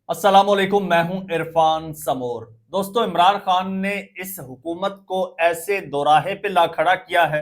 अस्सलाम वालेकुम, मैं हूं इरफान समोर। दोस्तों, इमरान खान ने इस हुकूमत को ऐसे दोराहे पे ला खड़ा किया है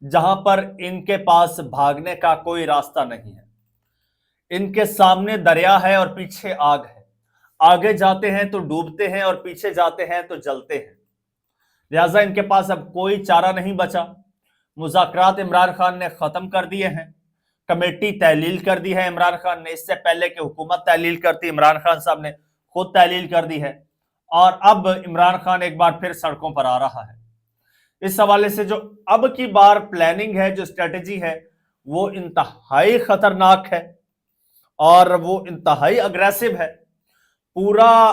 जहां पर इनके पास भागने का कोई रास्ता नहीं है। इनके सामने दरिया है और पीछे आग है। आगे जाते हैं तो डूबते हैं और पीछे जाते हैं तो जलते हैं। लिहाजा इनके पास अब कोई चारा नहीं बचा। मुज़ाकरात इमरान खान ने खत्म कर दिए हैं। कमेटी तहलील कर दी है इमरान खान ने। इससे पहले कि हुकूमत तहलील करती, इमरान खान साहब ने खुद तहलील कर दी है। और अब इमरान खान एक बार फिर सड़कों पर आ रहा है। इस हवाले से जो अब की बार प्लानिंग है, जो स्ट्रेटेजी है, वो इंतहाई खतरनाक है और वो इंतहाई अग्रेसिव है। पूरा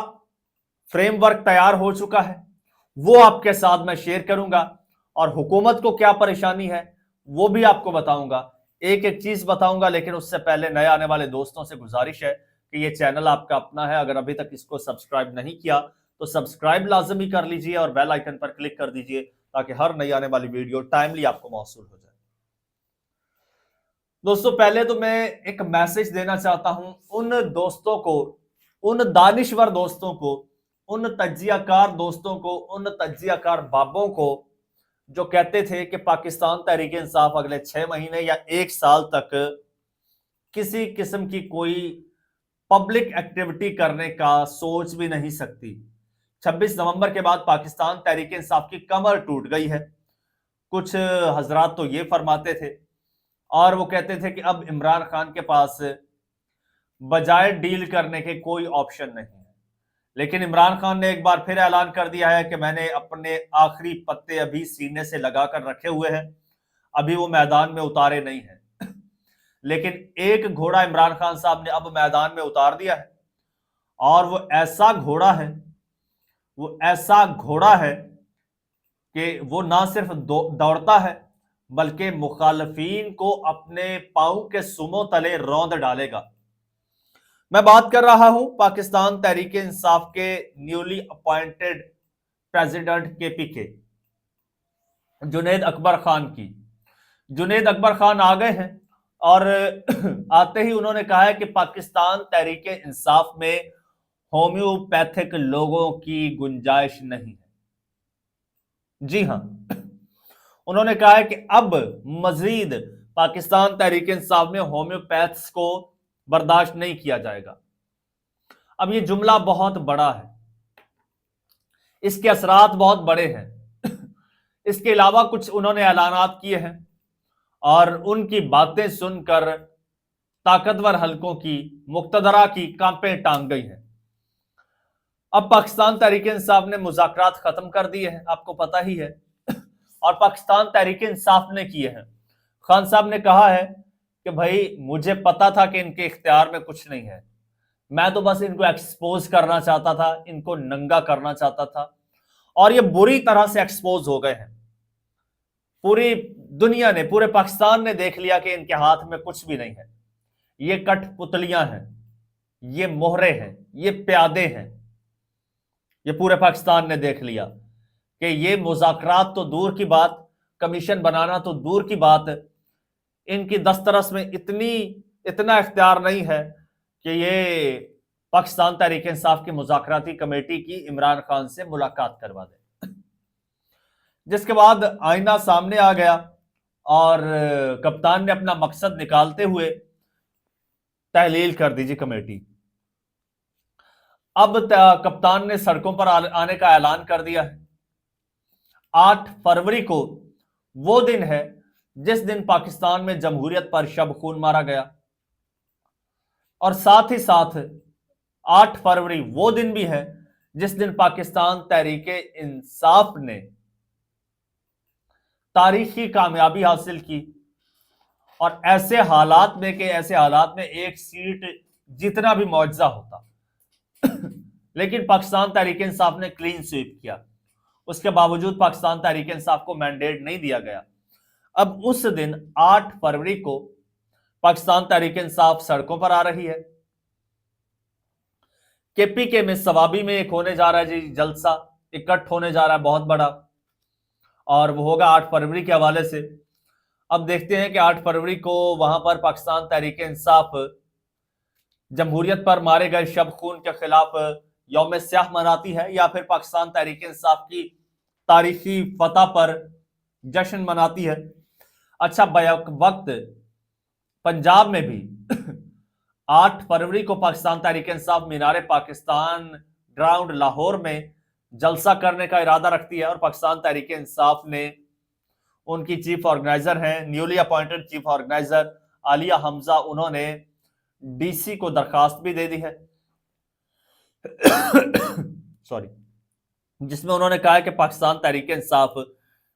फ्रेमवर्क तैयार हो चुका है, वो आपके साथ मैं शेयर करूंगा। और हुकूमत को क्या परेशानी है वो भी आपको बताऊंगा। एक एक चीज बताऊंगा, लेकिन उससे पहले नए आने वाले दोस्तों से गुजारिश है कि ये चैनल आपका अपना है। अगर अभी तक इसको सब्सक्राइब नहीं किया तो सब्सक्राइब लाजमी कर लीजिए और बेल आइकन पर क्लिक कर दीजिए ताकि हर नई आने वाली वीडियो टाइमली आपको मौसूल हो जाए। दोस्तों, पहले तो मैं एक मैसेज देना चाहता हूं उन दोस्तों को, उन दानिश्वर दोस्तों को, उन तज्जियाकार दोस्तों को, उन तज्जियाकार बाबों को जो कहते थे कि पाकिस्तान तहरीक इंसाफ अगले 6 महीने या 1 साल तक किसी किस्म की कोई पब्लिक एक्टिविटी करने का सोच भी नहीं सकती। 26 नवंबर के बाद पाकिस्तान तहरीक इंसाफ की कमर टूट गई है। कुछ हजरात तो ये फरमाते थे और वो कहते थे कि अब इमरान खान के पास बजाय डील करने के कोई ऑप्शन नहीं है। लेकिन इमरान खान ने एक बार फिर ऐलान कर दिया है कि मैंने अपने आखिरी पत्ते अभी सीने से लगाकर रखे हुए हैं, अभी वो मैदान में उतारे नहीं है। लेकिन एक घोड़ा इमरान खान साहब ने अब मैदान में उतार दिया है और वो ऐसा घोड़ा है, वो ऐसा घोड़ा है कि वो ना सिर्फ दौड़ता है बल्कि मुखालफीन को अपने पांव के सुमों तले रौंद डालेगा। मैं बात कर रहा हूं पाकिस्तान तहरीक इंसाफ के न्यूली अपॉइंटेड प्रेसिडेंट केपी के जुनेद अकबर खान की। जुनेद अकबर खान आ गए हैं और आते ही उन्होंने कहा है कि पाकिस्तान तहरीक इंसाफ में होम्योपैथिक लोगों की गुंजाइश नहीं है। जी हां, उन्होंने कहा है कि अब मजीद पाकिस्तान तहरीक इंसाफ में होम्योपैथ्स को बर्दाश्त नहीं किया जाएगा। अब ये जुमला बहुत बड़ा है, इसके असरात बहुत बड़े हैं। इसके अलावा कुछ उन्होंने ऐलानात किए हैं और उनकी बातें सुनकर ताकतवर हलकों की, मुक्तदरा की कांपें टांग गई हैं। अब पाकिस्तान तहरीक इंसाफ ने मुज़ाकरात खत्म कर दिए हैं, आपको पता ही है। और पाकिस्तान तहरीक इंसाफ ने किए हैं। खान साहब ने कहा है कि भाई मुझे पता था कि इनके इख्तियार में कुछ नहीं है, मैं तो बस इनको एक्सपोज करना चाहता था, इनको नंगा करना चाहता था। और ये बुरी तरह से एक्सपोज हो गए हैं। पूरी दुनिया ने, पूरे पाकिस्तान ने देख लिया कि इनके हाथ में कुछ भी नहीं है। ये कठपुतलियां हैं, ये मोहरे हैं, ये प्यादे हैं। ये पूरे पाकिस्तान ने देख लिया कि ये मुज़ाकरात तो दूर की बात, कमीशन बनाना तो दूर की बात, इनकी दस्तरस में इतना इख्तियार नहीं है कि ये पाकिस्तान तहरीक इंसाफ की मुज़ाकराती कमेटी की इमरान खान से मुलाकात करवा दे। जिसके बाद आईना सामने आ गया और कप्तान ने अपना मकसद निकालते हुए तहलील कर दीजिए कमेटी। अब कप्तान ने सड़कों पर आने का ऐलान कर दिया है। 8 फरवरी को वो दिन है जिस दिन पाकिस्तान में जमहूरियत पर शब खून मारा गया। और साथ ही साथ 8 फरवरी वो दिन भी है जिस दिन पाकिस्तान तहरीक इंसाफ ने तारीखी कामयाबी हासिल की। और ऐसे हालात में एक सीट जितना भी मुआवजा होता, लेकिन पाकिस्तान तहरीक इंसाफ ने क्लीन स्वीप किया। उसके बावजूद पाकिस्तान तहरीक इंसाफ को मैंडेट नहीं दिया गया। अब उस दिन 8 फरवरी को पाकिस्तान तहरीक इंसाफ सड़कों पर आ रही है। केपीके में सवाबी में एक होने जा रहा है जी जलसा, इकट्ठ होने जा रहा है बहुत बड़ा, और वो होगा 8 फरवरी के हवाले से। अब देखते हैं कि 8 फरवरी को वहां पर पाकिस्तान तहरीक इंसाफ जमहूरियत पर मारे गए शब खून के खिलाफ यौम स्याह मनाती है, या फिर पाकिस्तान तहरीक इंसाफ की तारीखी फतह पर जश्न मनाती है। अच्छा, बैक वक्त पंजाब में भी 8 फरवरी को पाकिस्तान तहरीक इंसाफ मीनार पाकिस्तान ग्राउंड लाहौर में जलसा करने का इरादा रखती है, और पाकिस्तान तहरीक इंसाफ ने उनकी चीफ ऑर्गेनाइजर हैं, newly appointed chief organiser Alia Hamza, उन्होंने डीसी को दरखास्त भी दे दी है सॉरी, जिसमें उन्होंने कहा है कि पाकिस्तान तहरीक इंसाफ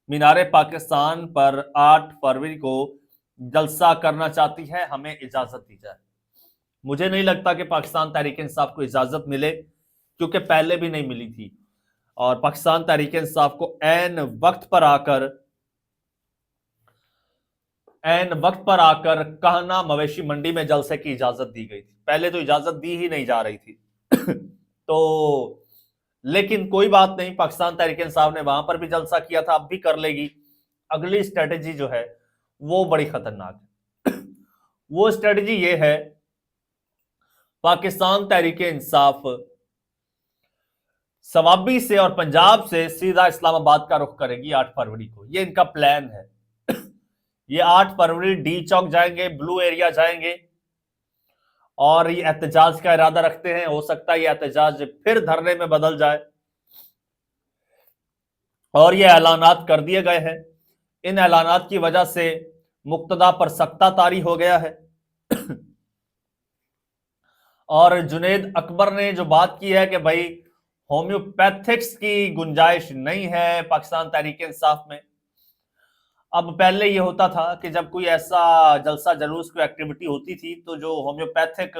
मीनार पाकिस्तान पर 8 फरवरी को जलसा करना चाहती है, हमें इजाजत दी जाए। मुझे नहीं लगता कि पाकिस्तान तहरीक इंसाफ को इजाजत मिले, क्योंकि पहले भी नहीं मिली थी, और पाकिस्तान तहरीक इंसाफ को ऐन वक्त पर आकर कहना मवेशी मंडी में जलसे की इजाजत दी गई थी। पहले तो इजाजत दी ही नहीं जा रही थी तो लेकिन कोई बात नहीं, पाकिस्तान तहरीक इंसाफ ने वहां पर भी जलसा किया था, अब भी कर लेगी। अगली स्ट्रेटेजी जो है वो बड़ी खतरनाक है वो स्ट्रेटेजी ये है, पाकिस्तान तहरीक इंसाफ सवाबी से और पंजाब से सीधा इस्लामाबाद का रुख करेगी 8 फरवरी को। ये इनका प्लान है ये 8 फरवरी डी चौक जाएंगे, ब्लू एरिया जाएंगे, और ये एहतजाज का इरादा रखते हैं। हो सकता है ये एहतजाज फिर धरने में बदल जाए, और ये ऐलानात कर दिए गए हैं। इन ऐलानात की वजह से मुक्तदा पर सख्ता तारी हो गया है और जुनेद अकबर ने जो बात की है कि भाई होम्योपैथिक्स की गुंजाइश नहीं है पाकिस्तान तहरीक इंसाफ में। अब पहले ये होता था कि जब कोई ऐसा जलसा जलूस कोई एक्टिविटी होती थी तो जो होम्योपैथिक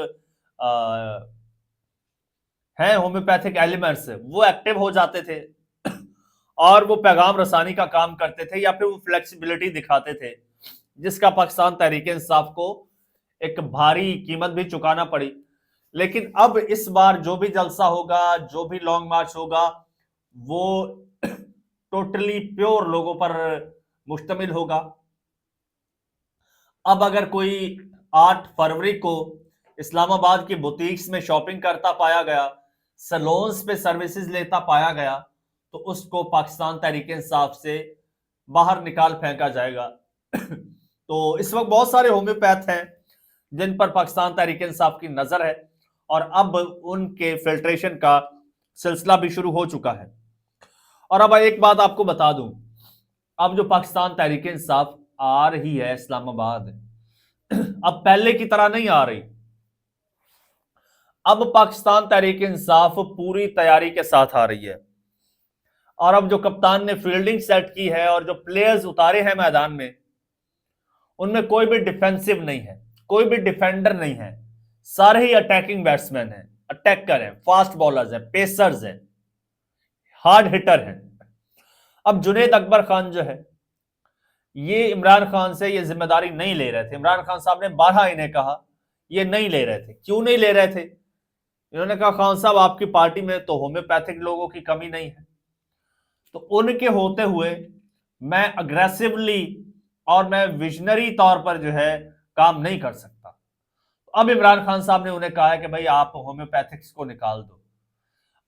एलिमेंट्स वो एक्टिव हो जाते थे और वो पैगाम रसानी का काम करते थे, या फिर वो फ्लेक्सिबिलिटी दिखाते थे, जिसका पाकिस्तान तहरीक इंसाफ को एक भारी कीमत भी चुकाना पड़ी। लेकिन अब इस बार जो भी जलसा होगा, जो भी लॉन्ग मार्च होगा, वो टोटली प्योर लोगों पर मुश्तमिल होगा। अब अगर कोई 8 फरवरी को इस्लामाबाद की बुटीक्स में शॉपिंग करता पाया गया, सैलून्स पे सर्विसेज लेता पाया गया, तो उसको पाकिस्तान तहरीक इंसाफ से बाहर निकाल फेंका जाएगा तो इस वक्त बहुत सारे होम्योपैथ हैं जिन पर पाकिस्तान तहरीक इंसाफ की नजर है, और अब उनके फिल्ट्रेशन का सिलसिला भी शुरू हो चुका है। और अब एक बात आपको बता दूं, अब जो पाकिस्तान तहरीक इंसाफ आ रही है इस्लामाबाद, अब पहले की तरह नहीं आ रही। अब पाकिस्तान तहरीक इंसाफ पूरी तैयारी के साथ आ रही है, और अब जो कप्तान ने फील्डिंग सेट की है और जो प्लेयर्स उतारे हैं मैदान में, उनमें कोई भी डिफेंसिव नहीं है, कोई भी डिफेंडर नहीं है, सारे ही अटैकिंग बैट्समैन हैं, अटैकर हैं, फास्ट बॉलर्स हैं, पेसर्स हैं, हार्ड हिटर हैं। अब जुनेद अकबर खान जो है, ये इमरान खान से ये जिम्मेदारी नहीं ले रहे थे। इमरान खान साहब ने 12 इन्हें कहा, ये नहीं ले रहे थे। क्यों नहीं ले रहे थे? इन्होंने कहा खान साहब आपकी पार्टी में तो होम्योपैथिक लोगों की कमी नहीं है, तो उनके होते हुए मैं अग्रेसिवली और मैं विजनरी तौर पर जो है काम नहीं कर सकता। अब इमरान खान साहब ने उन्हें कहा है कि भाई आप होम्योपैथिक्स को निकाल दो।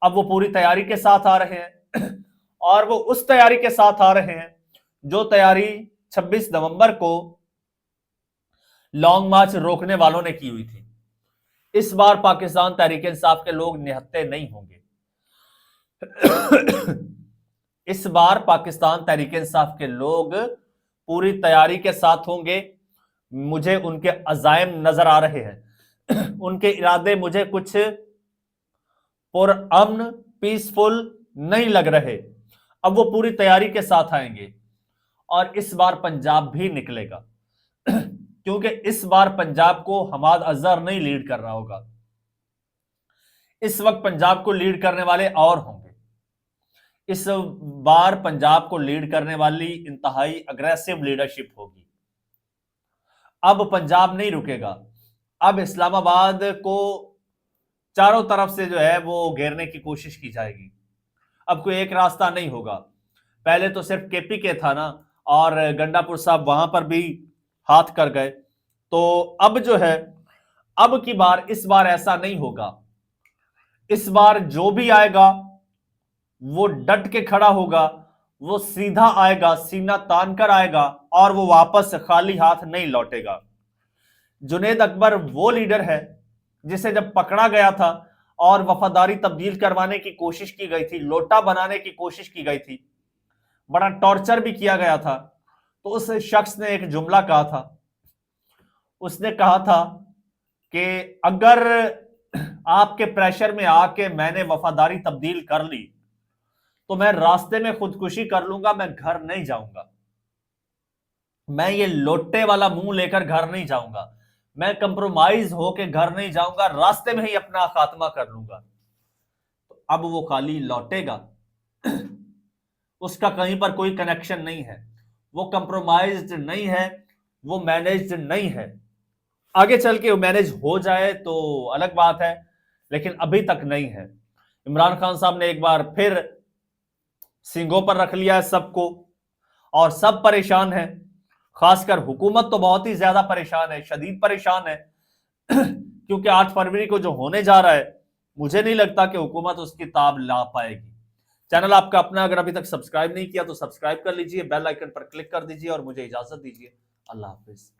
अब वो पूरी तैयारी के साथ आ रहे हैं और वो उस तैयारी के साथ आ रहे हैं जो तैयारी 26 नवंबर को लॉन्ग मार्च रोकने वालों ने की हुई थी। इस बार पाकिस्तान तहरीक इंसाफ के लोग निहत्थे नहीं होंगे इस बार पाकिस्तान तहरीक इंसाफ के लोग पूरी तैयारी के साथ होंगे। मुझे उनके अजायम नजर आ रहे हैं उनके इरादे मुझे कुछ पुरअमन पीसफुल नहीं लग रहे। अब वो पूरी तैयारी के साथ आएंगे और इस बार पंजाब भी निकलेगा क्योंकि इस बार पंजाब को हमाद अजहर नहीं लीड कर रहा होगा। इस वक्त पंजाब को लीड करने वाले और होंगे। इस बार पंजाब को लीड करने वाली इंतहाई अग्रेसिव लीडरशिप होगी। अब पंजाब नहीं रुकेगा। अब इस्लामाबाद को चारों तरफ से जो है वो घेरने की कोशिश की जाएगी। अब कोई एक रास्ता नहीं होगा। पहले तो सिर्फ केपी के था ना, और गंडापुर साहब वहां पर भी हाथ कर गए। तो अब जो है अब की बार, इस बार ऐसा नहीं होगा। इस बार जो भी आएगा वो डट के खड़ा होगा, वो सीधा आएगा, सीना तान कर आएगा और वो वापस खाली हाथ नहीं लौटेगा। जुनैद अकबर वो लीडर है जिसे जब पकड़ा गया था और वफादारी तब्दील करवाने की कोशिश की गई थी, लोटा बनाने की कोशिश की गई थी, बड़ा टॉर्चर भी किया गया था, तो उस शख्स ने एक जुमला कहा था। उसने कहा था कि अगर आपके प्रेशर में आके मैंने वफादारी तब्दील कर ली तो मैं रास्ते में खुदकुशी कर लूंगा, मैं घर नहीं जाऊंगा, मैं ये लोटे वाला मुंह लेकर घर नहीं जाऊंगा, मैं कंप्रोमाइज होके घर नहीं जाऊंगा, रास्ते में ही अपना खात्मा कर लूंगा। तो अब वो खाली लौटेगा, उसका कहीं पर कोई कनेक्शन नहीं है, वो कंप्रोमाइज्ड नहीं है, वो मैनेज्ड नहीं है। आगे चल के मैनेज हो जाए तो अलग बात है, लेकिन अभी तक नहीं है। इमरान खान साहब ने एक बार फिर सींगों पर रख लिया है सबको और सब परेशान है। खासकर हुकूमत तो बहुत ही ज्यादा परेशान है, शदीद परेशान है क्योंकि 8 फरवरी को जो होने जा रहा है, मुझे नहीं लगता कि हुकूमत उसकी ताब ला पाएगी। चैनल आपका अपना अगर अभी तक सब्सक्राइब नहीं किया तो सब्सक्राइब कर लीजिए, बेल आइकन पर क्लिक कर दीजिए और मुझे इजाजत दीजिए। अल्लाह हाफिज।